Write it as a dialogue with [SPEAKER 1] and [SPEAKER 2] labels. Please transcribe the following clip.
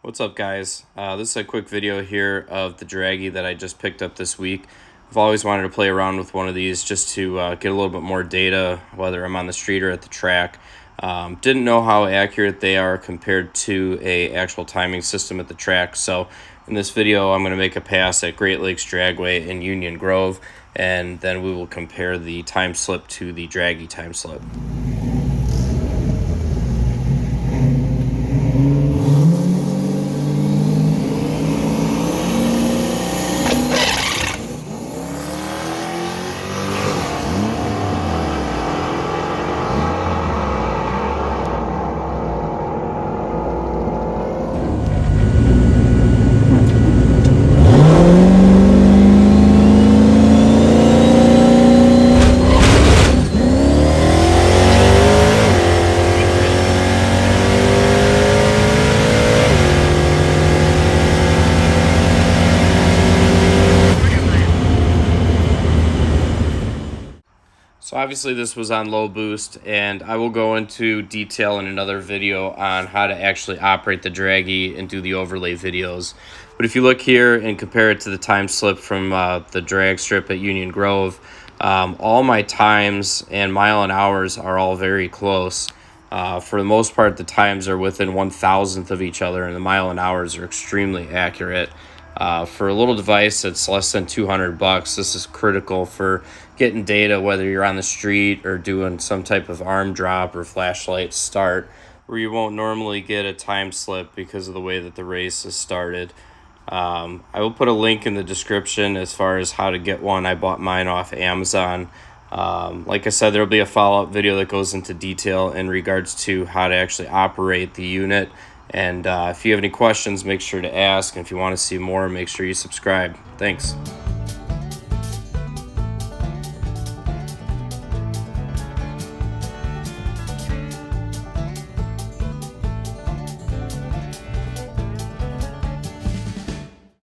[SPEAKER 1] What's up, guys? This is a quick video here of the Dragy that I just picked up this week. I've always wanted to play around with one of these just to get a little bit more data, whether I'm on the street or at the track. Didn't know how accurate they are compared to a actual timing system at the track. So in this video, I'm going to make a pass at Great Lakes Dragway in Union Grove, and then we will compare the time slip to the Dragy time slip. So obviously this was on low boost, and I will go into detail in another video on how to actually operate the Dragy and do the overlay videos. But if you look here and compare it to the time slip from the drag strip at Union Grove, all my times and mile and hours are all very close. For the most part, the times are within 1,000th of each other, and the mile and hours are extremely accurate. For a little device that's less than $200, this is critical for getting data, whether you're on the street or doing some type of arm drop or flashlight start, where you won't normally get a time slip because of the way that the race is started. I will put a link in the description as far as how to get one. I bought mine off Amazon. Like I said, there will be a follow-up video that goes into detail in regards to how to actually operate the unit. And if you have any questions, make sure to ask. And if you want to see more, make sure you subscribe. Thanks.